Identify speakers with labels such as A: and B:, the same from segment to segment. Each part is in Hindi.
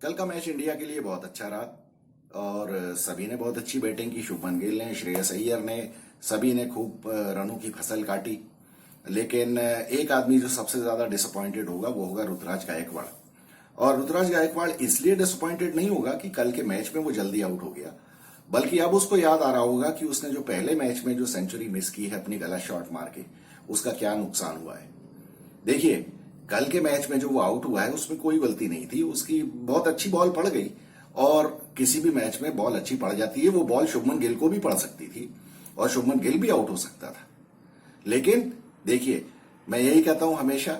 A: कल का मैच इंडिया के लिए बहुत अच्छा रहा और सभी ने बहुत अच्छी बैटिंग की। शुभमन गिल ने, श्रेयस अय्यर ने, सभी ने खूब रनों की फसल काटी। लेकिन एक आदमी जो सबसे ज्यादा डिसअपॉइंटेड होगा वो होगा ऋतुराज गायकवाड़। और ऋतुराज गायकवाड़ इसलिए डिसअपॉइंटेड नहीं होगा कि कल के मैच में वो जल्दी आउट हो गया, बल्कि अब उसको याद आ रहा होगा कि उसने जो पहले मैच में जो सेंचुरी मिस की है अपनी गलत शॉट मार के, उसका क्या नुकसान हुआ है। देखिए, कल के मैच में जो वो आउट हुआ है उसमें कोई गलती नहीं थी उसकी। बहुत अच्छी बॉल पड़ गई और किसी भी मैच में बॉल अच्छी पड़ जाती है। वो बॉल शुभमन गिल को भी पड़ सकती थी और शुभमन गिल भी आउट हो सकता था। लेकिन देखिए, मैं यही कहता हूं हमेशा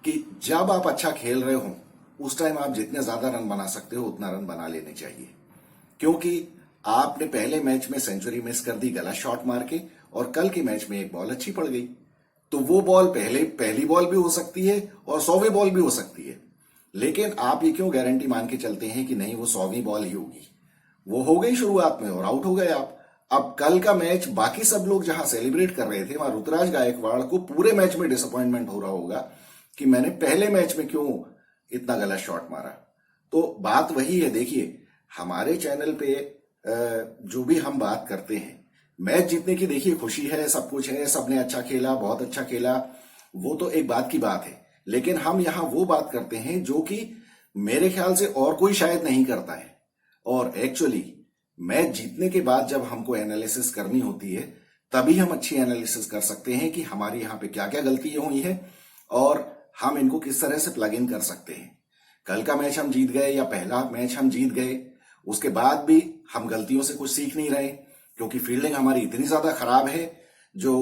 A: कि जब आप अच्छा खेल रहे हो उस टाइम आप जितने ज्यादा रन बना सकते हो उतना रन बना लेने चाहिए, क्योंकि आपने पहले मैच में सेंचुरी मिस कर दी गलत शॉट मार के, और कल के मैच में एक बॉल अच्छी पड़ गई। तो वो बॉल पहली बॉल भी हो सकती है और 100वीं बॉल भी हो सकती है। लेकिन आप ये क्यों गारंटी मान के चलते हैं कि नहीं वो 100वीं बॉल ही होगी। वो हो गई शुरुआत में और आउट हो गए आप। अब कल का मैच बाकी सब लोग जहां सेलिब्रेट कर रहे थे वहां ऋतुराज गायकवाड़ को पूरे मैच में डिसअपॉइंटमेंट हो रहा होगा कि मैंने पहले मैच में क्यों इतना गलत शॉट मारा। तो बात वही है। देखिए, हमारे चैनल पे जो भी हम बात करते हैं, मैच जीतने की देखिए खुशी है, सब कुछ है, सबने अच्छा खेला, बहुत अच्छा खेला, वो तो एक बात की बात है। लेकिन हम यहां वो बात करते हैं जो कि मेरे ख्याल से और कोई शायद नहीं करता है। और एक्चुअली मैच जीतने के बाद जब हमको एनालिसिस करनी होती है तभी हम अच्छी एनालिसिस कर सकते हैं कि हमारी यहाँ पे क्या क्या गलतियां हुई हैं और हम इनको किस तरह से प्लग इन कर सकते हैं। कल का मैच हम जीत गए या पहला मैच हम जीत गए, उसके बाद भी हम गलतियों से कुछ सीख नहीं रहे, क्योंकि फील्डिंग हमारी इतनी ज्यादा खराब है जो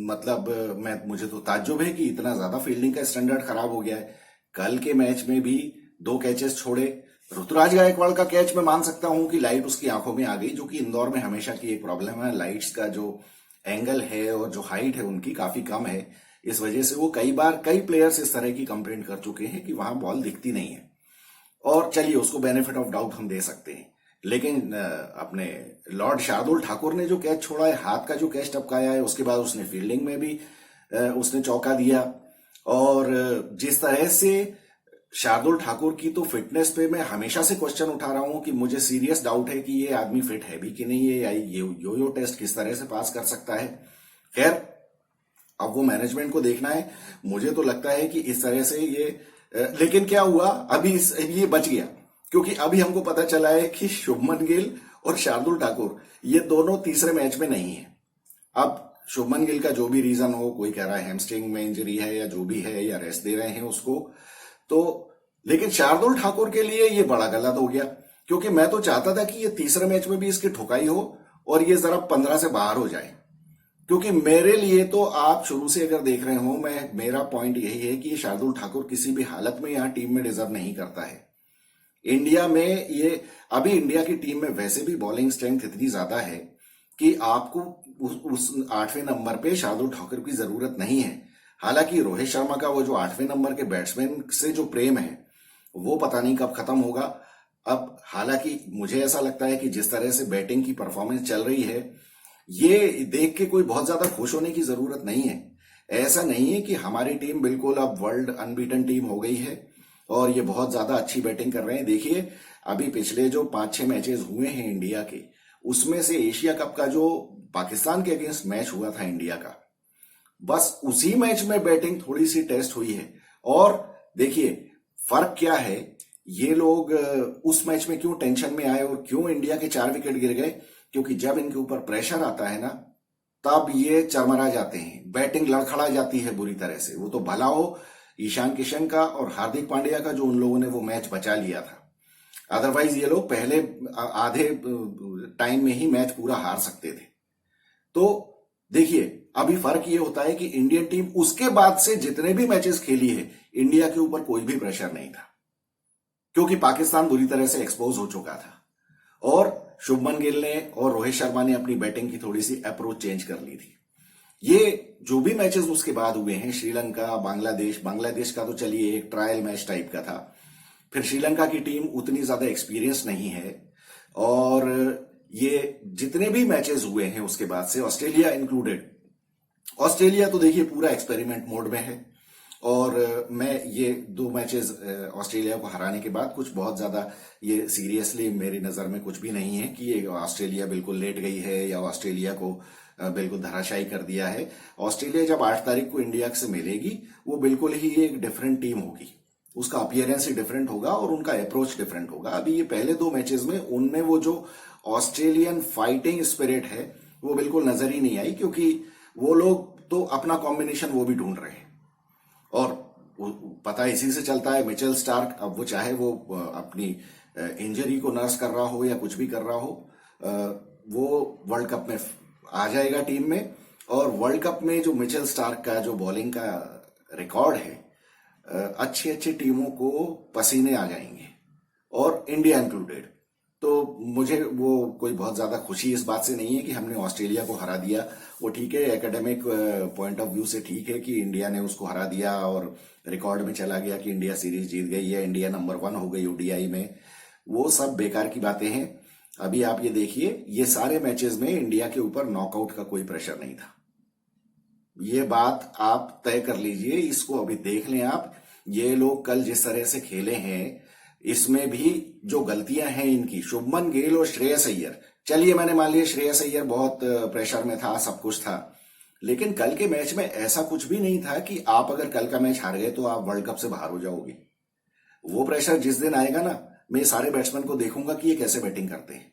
A: मतलब मुझे तो ताज्जुब है कि इतना ज्यादा फील्डिंग का स्टैंडर्ड खराब हो गया है। कल के मैच में भी 2 कैचेस छोड़े। ऋतुराज गायकवाड़ का कैच मैं मान सकता हूं कि लाइट उसकी आंखों में आ गई, जो कि इंदौर में हमेशा की एक प्रॉब्लम है। लाइट्स का जो एंगल है और जो हाइट है उनकी काफी कम है, इस वजह से वो कई प्लेयर्स इस तरह की कंप्लेंट कर चुके हैं कि वहां बॉल दिखती नहीं है। और चलिए उसको बेनिफिट ऑफ डाउट हम दे सकते हैं। लेकिन अपने लॉर्ड शार्दुल ठाकुर ने जो कैच छोड़ा है, हाथ का जो कैच टपकाया है, उसके बाद उसने फील्डिंग में भी उसने चौका दिया। और जिस तरह से शार्दुल ठाकुर की तो फिटनेस पे मैं हमेशा से क्वेश्चन उठा रहा हूं कि मुझे सीरियस डाउट है कि ये आदमी फिट है भी कि नहीं है, या ये यो टेस्ट किस तरह से पास कर सकता है। खैर, अब वो मैनेजमेंट को देखना है। मुझे तो लगता है कि इस तरह से ये लेकिन क्या हुआ, अभी ये बच गया, क्योंकि अभी हमको पता चला है कि शुभमन गिल और शार्दुल ठाकुर ये दोनों तीसरे मैच में नहीं है। अब शुभमन गिल का जो भी रीजन हो, कोई कह रहा है हैमस्ट्रिंग में इंजरी है या जो भी है, या रेस्ट दे रहे हैं उसको, तो लेकिन शार्दुल ठाकुर के लिए ये बड़ा गलत हो गया, क्योंकि मैं तो चाहता था कि ये तीसरे मैच में भी इसकी ठुकाई हो और ये जरा 15 से बाहर हो जाए। क्योंकि मेरे लिए तो आप शुरू से अगर देख रहे हो, मेरा पॉइंट यही है कि शार्दुल ठाकुर किसी भी हालत में यहां टीम में डिजर्व नहीं करता है। इंडिया में ये अभी इंडिया की टीम में वैसे भी बॉलिंग स्ट्रेंथ इतनी ज्यादा है कि आपको उस 8वें नंबर पे शार्दुल ठाकुर की जरूरत नहीं है। हालांकि रोहित शर्मा का वो जो 8वें नंबर के बैट्समैन से जो प्रेम है वो पता नहीं कब खत्म होगा। अब हालांकि मुझे ऐसा लगता है कि जिस तरह से बैटिंग की परफॉर्मेंस चल रही है, ये देख के कोई बहुत ज्यादा खुश होने की जरूरत नहीं है। ऐसा नहीं है कि हमारी टीम बिल्कुल अब वर्ल्ड अनबीटन टीम हो गई है और ये बहुत ज्यादा अच्छी बैटिंग कर रहे हैं। देखिए, अभी पिछले जो 5-6 मैचेस हुए हैं इंडिया के, उसमें से एशिया कप का जो पाकिस्तान के अगेंस्ट मैच हुआ था इंडिया का, बस उसी मैच में बैटिंग थोड़ी सी टेस्ट हुई है। और देखिए फर्क क्या है, ये लोग उस मैच में क्यों टेंशन में आए और क्यों इंडिया के 4 विकेट गिर गए, क्योंकि जब इनके ऊपर प्रेशर आता है ना, तब ये चरमरा जाते हैं, बैटिंग लड़खड़ा जाती है बुरी तरह से। वो तो भला हो ईशान किशन का और हार्दिक पांड्या का जो उन लोगों ने वो मैच बचा लिया था, अदरवाइज ये लोग पहले आधे टाइम में ही मैच पूरा हार सकते थे। तो देखिए, अभी फर्क ये होता है कि इंडियन टीम उसके बाद से जितने भी मैचेस खेली है, इंडिया के ऊपर कोई भी प्रेशर नहीं था, क्योंकि पाकिस्तान बुरी तरह से एक्सपोज हो चुका था और शुभमन गिल ने और रोहित शर्मा ने अपनी बैटिंग की थोड़ी सी अप्रोच चेंज कर ली थी। ये जो भी मैचेस उसके बाद हुए हैं, श्रीलंका, बांग्लादेश का तो चलिए एक ट्रायल मैच टाइप का था। फिर श्रीलंका की टीम उतनी ज्यादा एक्सपीरियंस नहीं है। और ये जितने भी मैचेस हुए हैं उसके बाद से, ऑस्ट्रेलिया इंक्लूडेड, ऑस्ट्रेलिया तो देखिए पूरा एक्सपेरिमेंट मोड में है और मैं ये दो मैचेस ऑस्ट्रेलिया को हराने के बाद कुछ बहुत ज्यादा ये सीरियसली मेरी नजर में कुछ भी नहीं है कि ये ऑस्ट्रेलिया बिल्कुल लेट गई है या ऑस्ट्रेलिया को बिल्कुल धराशायी कर दिया है। ऑस्ट्रेलिया जब 8 तारीख को इंडिया से मिलेगी वो बिल्कुल ही एक डिफरेंट टीम होगी, उसका अपीयरेंस ही डिफरेंट होगा और उनका अप्रोच डिफरेंट होगा। अभी ये पहले 2 मैचेस में उनमें वो जो ऑस्ट्रेलियन फाइटिंग स्पिरिट है वो बिल्कुल नजर ही नहीं आई, क्योंकि वो लोग तो अपना कॉम्बिनेशन वो भी ढूंढ रहे हैं और पता इसी से चलता है। मिचेल स्टार्क, अब वो चाहे वो अपनी इंजरी को नर्स कर रहा हो या कुछ भी कर रहा हो, वो वर्ल्ड कप में आ जाएगा टीम में। और वर्ल्ड कप में जो मिचेल स्टार्क का जो बॉलिंग का रिकॉर्ड है, अच्छी अच्छी टीमों को पसीने आ जाएंगे और इंडिया इंक्लूडेड। तो मुझे वो कोई बहुत ज्यादा खुशी इस बात से नहीं है कि हमने ऑस्ट्रेलिया को हरा दिया। वो ठीक है, एकेडमिक पॉइंट ऑफ व्यू से ठीक है कि इंडिया ने उसको हरा दिया और रिकॉर्ड में चला गया कि इंडिया सीरीज जीत गई है, इंडिया नंबर 1 हो गई ओडीआई में। वो सब बेकार की बातें हैं। अभी आप ये देखिए, ये सारे मैचेस में इंडिया के ऊपर नॉकआउट का कोई प्रेशर नहीं था। ये बात आप तय कर लीजिए, इसको अभी देख लें आप। ये लोग कल जिस तरह से खेले हैं, इसमें भी जो गलतियां हैं इनकी, शुभमन गिल और श्रेयस अय्यर, चलिए मैंने मान लिया श्रेयस अय्यर बहुत प्रेशर में था, सब कुछ था, लेकिन कल के मैच में ऐसा कुछ भी नहीं था कि आप अगर कल का मैच हार गए तो आप वर्ल्ड कप से बाहर हो जाओगे। वो प्रेशर जिस दिन आएगा ना, मैं सारे बैट्समैन को देखूंगा कि ये कैसे बैटिंग करते हैं।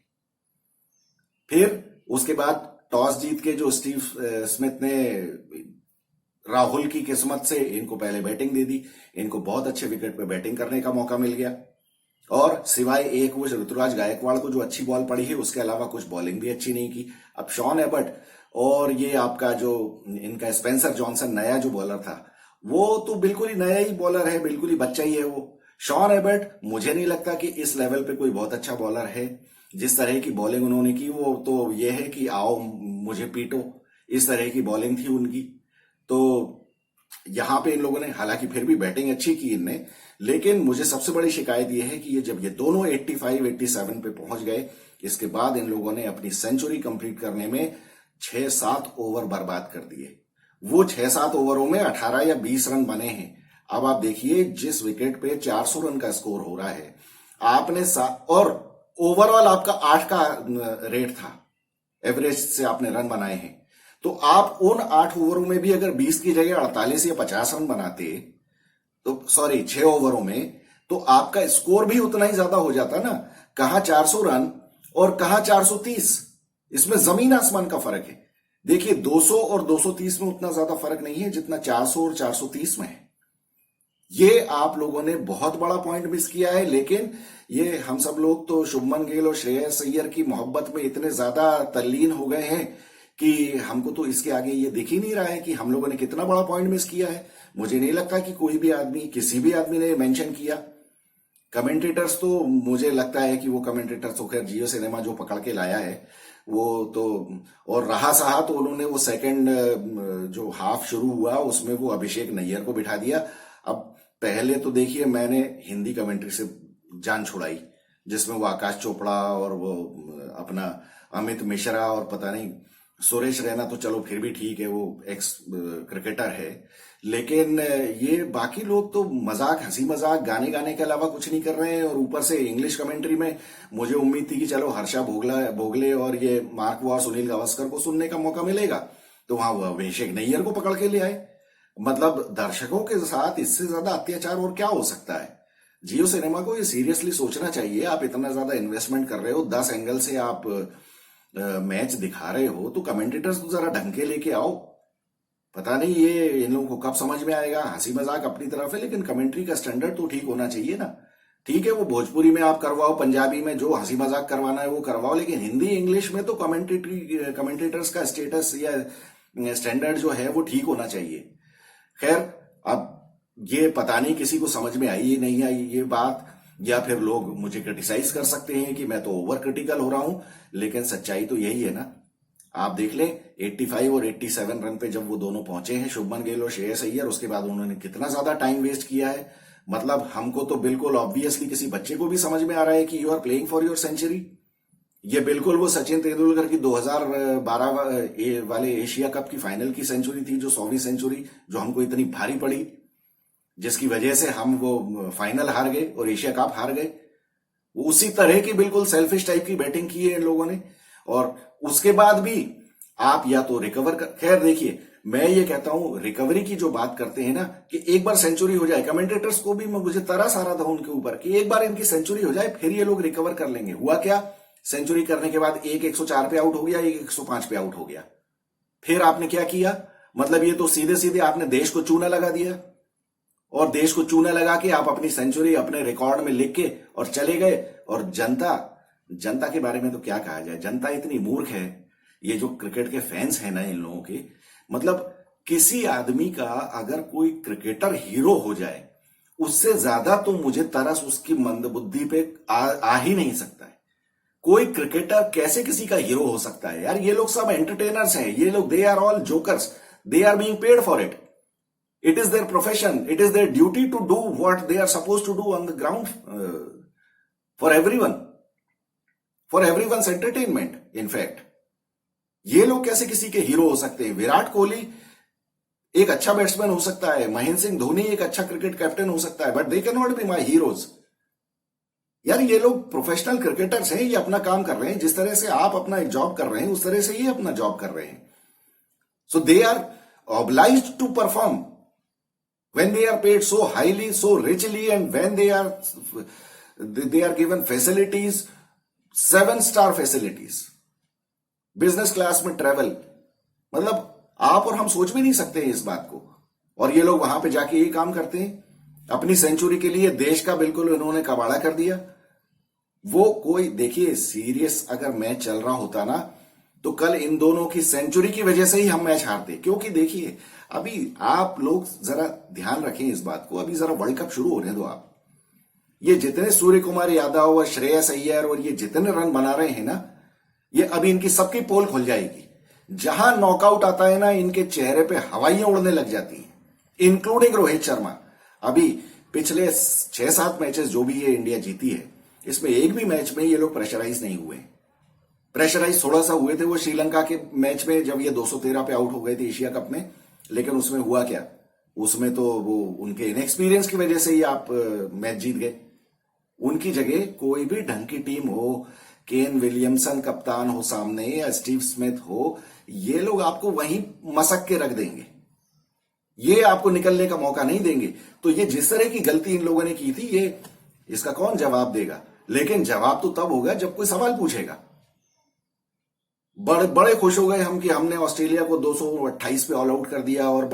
A: फिर उसके बाद टॉस जीत के जो स्टीव स्मिथ ने राहुल की किस्मत से इनको पहले बैटिंग दे दी, इनको बहुत अच्छे विकेट पे बैटिंग करने का मौका मिल गया। और सिवाय एक वो ऋतुराज गायकवाड़ को जो अच्छी बॉल पड़ी है, उसके अलावा कुछ बॉलिंग भी अच्छी नहीं की। अब शॉन एबर्ट और ये आपका जो इनका स्पेंसर जॉनसन नया जो बॉलर था, वो तो बिल्कुल ही नया ही बॉलर है, बिल्कुल ही बच्चा ही है वो। शॉन एबर्ट मुझे नहीं लगता कि इस लेवल पे कोई बहुत अच्छा बॉलर है। जिस तरह की बॉलिंग उन्होंने की, वो तो ये है कि आओ मुझे पीटो, इस तरह की बॉलिंग थी उनकी। तो यहां पे इन लोगों ने हालांकि फिर भी बैटिंग अच्छी की इनने, लेकिन मुझे सबसे बड़ी शिकायत यह है कि ये जब ये दोनों 85-87 पे पहुंच गए, इसके बाद इन लोगों ने अपनी सेंचुरी कंप्लीट करने में 6-7 ओवर बर्बाद कर दिए। वो 6-7 ओवरों में 18 या 20 रन बने हैं। अब आप देखिए, जिस विकेट पे 400 रन का स्कोर हो रहा है, आपने और ओवरऑल आपका 8 का रेट था, एवरेज से आपने रन बनाए हैं, तो आप उन 8 ओवरों में भी अगर 20 की जगह 48 या 50 रन बनाते, तो सॉरी 6 ओवरों में, तो आपका स्कोर भी उतना ही ज्यादा हो जाता ना। कहां 400 रन और कहां 430, इसमें जमीन आसमान का फर्क है। देखिए 200 और 230 में उतना ज्यादा फर्क नहीं है जितना 400 और 430 में है। ये आप लोगों ने बहुत बड़ा पॉइंट मिस किया है। लेकिन ये हम सब लोग तो शुभमन गिल और श्रेयस अय्यर की मोहब्बत में इतने ज्यादा तल्लीन हो गए हैं कि हमको तो इसके आगे ये दिख ही नहीं रहा है कि हम लोगों ने कितना बड़ा पॉइंट मिस किया है। मुझे नहीं लगता कि कोई भी आदमी, किसी भी आदमी ने मेंशन किया। कमेंटेटर्स तो मुझे लगता है कि वो कमेंटेटर्स तो खैर जियो सिनेमा जो पकड़ के लाया है वो तो, और रहा सहा तो उन्होंने वो सेकंड जो हाफ शुरू हुआ उसमें वो अभिषेक नैयर को बिठा दिया। अब पहले तो देखिए, मैंने हिंदी कमेंट्री से जान छुड़ाई, जिसमें वो आकाश चोपड़ा और वो अपना अमित मिश्रा और पता नहीं सुरेश रैना, तो चलो फिर भी ठीक है, वो एक्स क्रिकेटर है। लेकिन ये बाकी लोग तो मजाक, हंसी मजाक, गाने गाने के अलावा कुछ नहीं कर रहे हैं। और ऊपर से इंग्लिश कमेंट्री में मुझे उम्मीद थी कि चलो हर्षा भोगले और ये मार्क वॉर, सुनील गावस्कर को सुनने का मौका मिलेगा, तो वहां वो अभिषेक नैयर को पकड़ के ले आए। मतलब दर्शकों के साथ इससे ज्यादा अत्याचार और क्या हो सकता है। जियो सिनेमा को ये सीरियसली सोचना चाहिए। आप इतना ज्यादा इन्वेस्टमेंट कर रहे हो, 10 एंगल से आप मैच दिखा रहे हो, तो कमेंटेटर्स तो जरा ढंग के लेके आओ। पता नहीं ये इन लोगों को कब समझ में आएगा। हंसी मजाक अपनी तरफ है, लेकिन कमेंट्री का स्टैंडर्ड तो ठीक होना चाहिए ना। ठीक है, वो भोजपुरी में आप करवाओ, पंजाबी में जो हंसी मजाक करवाना है वो करवाओ, लेकिन हिंदी इंग्लिश में तो कमेंटेटर्स का स्टेटस या स्टैंडर्ड जो है वो ठीक होना चाहिए। खैर, अब ये पता नहीं किसी को समझ में आई नहीं आई ये बात, या फिर लोग मुझे क्रिटिसाइज कर सकते हैं कि मैं तो ओवर क्रिटिकल हो रहा हूं, लेकिन सच्चाई तो यही है ना। आप देख लें 85 और 87 रन पे जब वो दोनों पहुंचे हैं, शुभमन गिल और श्रेयस अय्यर, उसके बाद उन्होंने कितना ज्यादा टाइम वेस्ट किया है। मतलब हमको तो बिल्कुल ऑब्वियसली किसी बच्चे को भी समझ में आ रहा है कि you are playing for your century. ये बिल्कुल वो सचिन तेंदुलकर की 2012 वाले एशिया कप की फाइनल की सेंचुरी थी, जो 100वीं सेंचुरी, जो हमको इतनी भारी पड़ी। जिसकी वजह से हम वो फाइनल हार गए और एशिया कप हार गए। उसी तरह की बिल्कुल सेल्फिश टाइप की बैटिंग की है इन लोगों ने। और उसके बाद भी आप या तो रिकवर कर, खैर देखिए मैं ये कहता हूं रिकवरी की जो बात करते हैं ना कि एक बार सेंचुरी हो जाए, कमेंटेटर्स को भी मुझे तरस आ रहा था उनके ऊपर कि एक बार इनकी सेंचुरी हो जाए फिर ये लोग रिकवर कर लेंगे। हुआ क्या, सेंचुरी करने के बाद एक 104 पे आउट हो गया, एक 105 पे आउट हो गया। फिर आपने क्या किया, मतलब ये तो सीधे सीधे आपने देश को चूना लगा दिया। और देश को चूना लगा के आप अपनी सेंचुरी अपने रिकॉर्ड में लिख के और चले गए। और जनता, जनता के बारे में तो क्या कहा जाए, जनता इतनी मूर्ख है। ये जो क्रिकेट के फैंस हैं ना इन लोगों के, मतलब किसी आदमी का अगर कोई क्रिकेटर हीरो हो जाए उससे ज्यादा तो मुझे तरस उसकी मंदबुद्धि पे आ ही नहीं सकता है। कोई क्रिकेटर कैसे किसी का हीरो हो सकता है यार। ये लोग सब एंटरटेनर्स हैं, ये लोग they are all jokers, they are being paid for it. It is their profession. It is their duty to do what they are supposed to do on the ground for everyone, for everyone's entertainment. In fact, ये लोग कैसे किसी के हीरो हो सकते हैं। विराट कोहली एक अच्छा बैट्समैन हो सकता है, महेंद्र सिंह धोनी एक अच्छा क्रिकेट कैप्टन हो सकता है, but they can not be my heroes. यार ये लोग प्रोफेशनल क्रिकेटर्स हैं, ये अपना काम कर रहे हैं। जिस तरह से आप अपना एक जॉब कर रहे हैं उस तरह से ये अपना जॉब कर रहे हैं। So they are obliged to perform when they are paid so highly, so richly, and when they are given facilities, 7-star facilities, business class में ट्रेवल, मतलब आप और हम सोच भी नहीं सकते हैं इस बात को। और ये लोग वहां पे जाके ये काम करते हैं अपनी सेंचुरी के लिए। देश का बिल्कुल इन्होंने कबाड़ा कर दिया। वो कोई देखिए सीरियस अगर मैच चल रहा होता ना तो कल इन दोनों की सेंचुरी की वजह से ही हम मैच हारते। क्योंकि देखिए अभी आप लोग जरा ध्यान रखें इस बात को, अभी जरा वर्ल्ड कप शुरू होने दो आप। ये जितने सूर्य कुमार यादव और श्रेयस अय्यर और ये जितने रन बना रहे हैं ना, ये अभी इनकी सबकी पोल खुल जाएगी। जहां नॉकआउट आता है ना इनके चेहरे पे हवाइयां उड़ने लग जाती हैं, इंक्लूडिंग रोहित शर्मा। अभी पिछले 6-7 मैचेस जो भी ये इंडिया जीती है इसमें एक भी मैच में ये लोग प्रेशराइज नहीं हुए। प्रेशराइज थोड़ा सा हुए थे वो श्रीलंका के मैच में जब ये 213 पे आउट हो गए थे एशिया कप में, लेकिन उसमें हुआ क्या, उसमें तो वो उनके इनएक्सपीरियंस की वजह से ही आप मैच जीत गए। उनकी जगह कोई भी ढंग की टीम हो, केन विलियमसन कप्तान हो सामने या स्टीव स्मिथ हो, ये लोग आपको वहीं मसक के रख देंगे, ये आपको निकलने का मौका नहीं देंगे। तो ये जिस तरह की गलती इन लोगों ने की थी, ये इसका कौन जवाब देगा। लेकिन जवाब तो तब होगा जब कोई सवाल पूछेगा। बड़े बड़े खुश हो गए हम कि हमने ऑस्ट्रेलिया को 228 पे ऑल आउट कर दिया और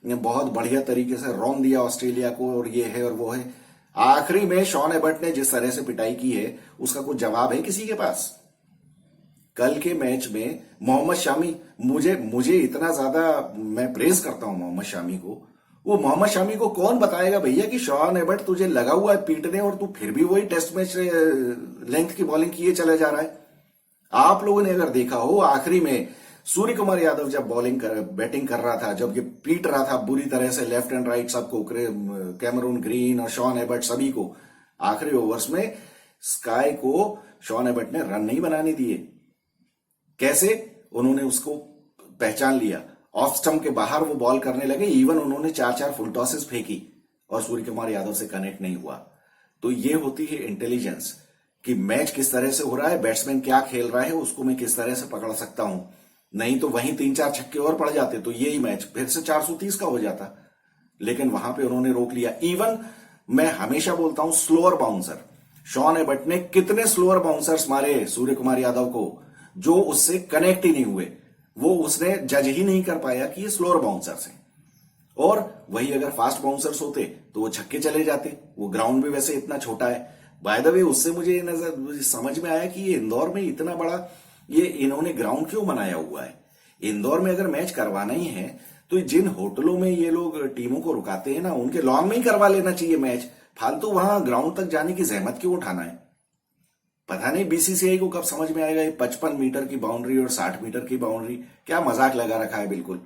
A: बहुत बढ़िया तरीके से रौंद दिया ऑस्ट्रेलिया को, और ये है और वो है। आखिरी में शॉन एबर्ट ने जिस तरह से पिटाई की है उसका कुछ जवाब है किसी के पास। कल के मैच में मोहम्मद शामी, मुझे इतना ज्यादा मैं प्रेज करता हूं मोहम्मद शामी को। वो मोहम्मद शामी को कौन बताएगा भैया कि शॉन एबर्ट तुझे लगा हुआ है पीटने और तू फिर भी वही टेस्ट मैच लेंथ की बॉलिंग किए चला जा रहा है। आप लोगों ने अगर देखा हो आखिरी में सूर्य कुमार यादव जब बैटिंग कर रहा था, जब ये पीट रहा था बुरी तरह से लेफ्ट एंड राइट सबको, कैमरून ग्रीन और शॉन एबर्ट सभी को, आखिरी ओवर्स में स्काई को शॉन एबर्ट ने रन नहीं बनाने दिए। कैसे उन्होंने उसको पहचान लिया, ऑफ स्टंप के बाहर वो बॉल करने लगे, इवन उन्होंने 4-4 फुल टॉसेस फेंकी और सूर्य कुमार यादव से कनेक्ट नहीं हुआ। तो ये होती है इंटेलिजेंस कि मैच किस तरह से हो रहा है, बैट्समैन क्या खेल रहा है, उसको मैं किस तरह से पकड़ सकता हूं। नहीं तो वहीं 3-4 छक्के और पड़ जाते तो यही मैच फिर से 430 का हो जाता। लेकिन वहां पे उन्होंने रोक लिया। इवन मैं हमेशा बोलता हूं स्लोअर बाउंसर, शॉन एबर्ट ने कितने स्लोअर बाउंसर्स मारे सूर्य कुमार यादव को जो उससे कनेक्ट ही नहीं हुए। वो उसने जज ही नहीं कर पाया कि ये स्लोअर बाउंसर्स हैं। और वही अगर फास्ट बाउंसर्स होते तो वो छक्के चले जाते। वो ग्राउंड भी वैसे इतना छोटा है। बाय द वे उससे मुझे समझ में आया कि ये इंदौर में इतना बड़ा ये इन्होंने ग्राउंड क्यों बनाया हुआ है। इंदौर में अगर मैच करवाना ही है तो जिन होटलों में ये लोग टीमों को रुकाते हैं ना, उनके लॉन में ही करवा लेना चाहिए मैच। फालतू वहां ग्राउंड तक जाने की जहमत क्यों उठाना है। पता नहीं बीसीसीआई को कब समझ में आएगा ये 55 मीटर की बाउंड्री और 60 मीटर की बाउंड्री क्या मजाक लगा रखा है बिल्कुल।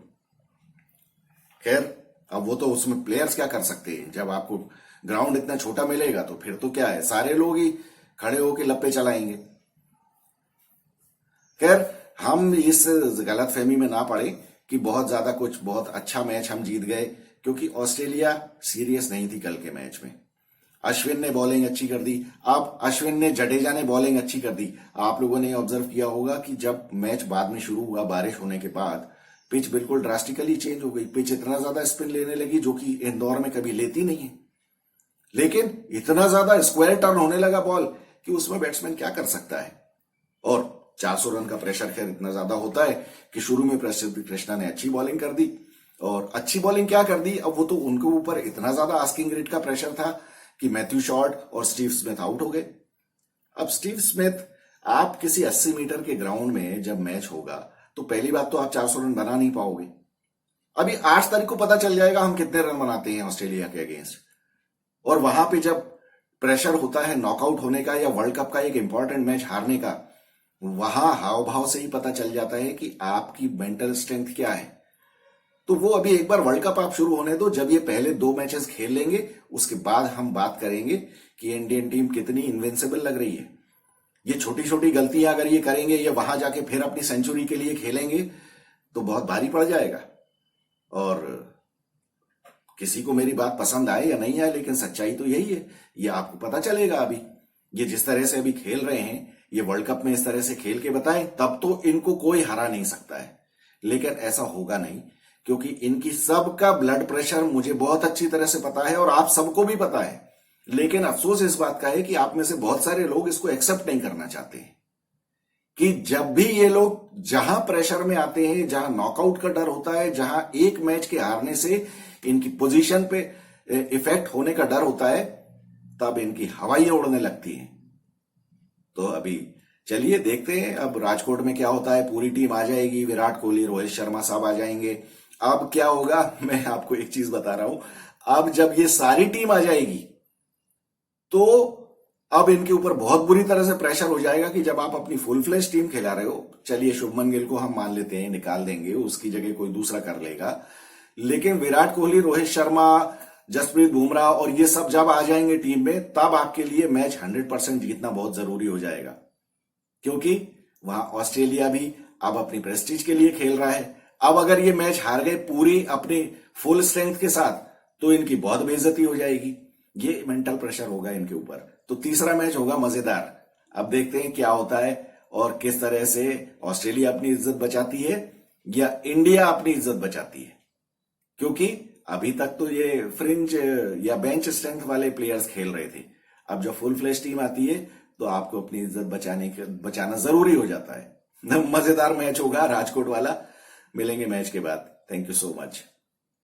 A: खैर अब वो तो उसमें प्लेयर्स क्या कर सकते हैं, जब आपको ग्राउंड इतना छोटा मिलेगा तो फिर तो क्या है, सारे लोग ही खड़े होके लप्पे चलाएंगे। खैर हम इस गलतफहमी में ना पड़े कि बहुत ज्यादा कुछ बहुत अच्छा मैच हम जीत गए, क्योंकि ऑस्ट्रेलिया सीरियस नहीं थी कल के मैच में। अश्विन ने बॉलिंग अच्छी कर दी। अब अश्विन ने, जडेजा ने बॉलिंग अच्छी कर दी। आप लोगों ने ऑब्जर्व किया होगा कि जब मैच बाद में शुरू हुआ बारिश होने के बाद, पिच बिल्कुल ड्रास्टिकली चेंज हो गई। पिच इतना ज्यादा स्पिन लेने लगी जो कि इंदौर में कभी लेती नहीं है। लेकिन इतना ज्यादा स्क्वायर टर्न होने लगा बॉल कि उसमें बैट्समैन क्या कर सकता है। और 400 रन का प्रेशर खैर इतना ज्यादा होता है कि शुरू में प्रसिद्ध कृष्णा ने अच्छी बॉलिंग कर दी। और अच्छी बॉलिंग क्या कर दी, अब वो तो उनके ऊपर इतना ज्यादा आस्किंग रेट का प्रेशर था कि मैथ्यू शॉर्ट और स्टीव स्मिथ आउट हो गए। अब स्टीव स्मिथ, आप किसी 80 मीटर के ग्राउंड में जब मैच होगा तो पहली बात तो आप 400 रन बना नहीं पाओगे। अभी 8 तारीख को पता चल जाएगा हम कितने रन बनाते हैं ऑस्ट्रेलिया के अगेंस्ट। और वहां पे जब प्रेशर होता है नॉकआउट होने का या वर्ल्ड कप का एक इंपॉर्टेंट मैच हारने का, वहां हाव भाव से ही पता चल जाता है कि आपकी मेंटल स्ट्रेंथ क्या है। तो वो अभी एक बार वर्ल्ड कप आप शुरू होने दो, जब ये पहले 2 मैचेस खेल लेंगे उसके बाद हम बात करेंगे कि इंडियन टीम कितनी इनविंसिबल लग रही है। ये छोटी छोटी गलतियां अगर ये करेंगे, ये वहां जाके फिर अपनी सेंचुरी के लिए खेलेंगे तो बहुत भारी पड़ जाएगा। और किसी को मेरी बात पसंद आए या नहीं आए, लेकिन सच्चाई तो यही है। ये आपको पता चलेगा अभी। ये जिस तरह से अभी खेल रहे हैं, ये वर्ल्ड कप में इस तरह से खेल के बताएं, तब तो इनको कोई हरा नहीं सकता है। लेकिन ऐसा होगा नहीं, क्योंकि इनकी सबका ब्लड प्रेशर मुझे बहुत अच्छी तरह से पता है और आप सबको भी पता है। लेकिन अफसोस इस बात का है कि आप में से बहुत सारे लोग इसको एक्सेप्ट नहीं करना चाहते हैं कि जब भी ये लोग जहां प्रेशर में आते हैं, जहां नॉकआउट का डर होता है, जहां एक मैच के हारने से इनकी पोजीशन पे इफेक्ट होने का डर होता है, तब इनकी हवाइयां उड़ने लगती हैं। तो अभी चलिए देखते हैं अब राजकोट में क्या होता है। पूरी टीम आ जाएगी, विराट कोहली, रोहित शर्मा साहब आ जाएंगे। अब क्या होगा, मैं आपको एक चीज बता रहा हूं, अब जब ये सारी टीम आ जाएगी तो अब इनके ऊपर बहुत बुरी तरह से प्रेशर हो जाएगा कि जब आप अपनी फुल फ्लेश टीम खिला रहे हो, चलिए शुभमन गिल को हम मान लेते हैं, निकाल देंगे, उसकी जगह कोई दूसरा कर लेगा, लेकिन विराट कोहली, रोहित शर्मा, जसप्रीत बुमराह और ये सब जब आ जाएंगे टीम में, तब आपके लिए मैच 100% जीतना बहुत जरूरी हो जाएगा। क्योंकि वहां ऑस्ट्रेलिया भी अब अपनी प्रेस्टीज के लिए खेल रहा है। अब अगर ये मैच हार गए पूरी अपनी फुल स्ट्रेंथ के साथ, तो इनकी बहुत बेइज्जती हो जाएगी। ये मेंटल प्रेशर होगा इनके ऊपर। तो तीसरा मैच होगा मजेदार। अब देखते हैं क्या होता है और किस तरह से ऑस्ट्रेलिया अपनी इज्जत बचाती है या इंडिया अपनी इज्जत बचाती है। क्योंकि अभी तक तो ये फ्रिंज या बेंच स्ट्रेंथ वाले प्लेयर्स खेल रहे थे। अब जब फुल फ्लेश टीम आती है तो आपको अपनी इज्जत बचाना जरूरी हो जाता है। मजेदार मैच होगा राजकोट वाला। मिलेंगे मैच के बाद। Thank you so much.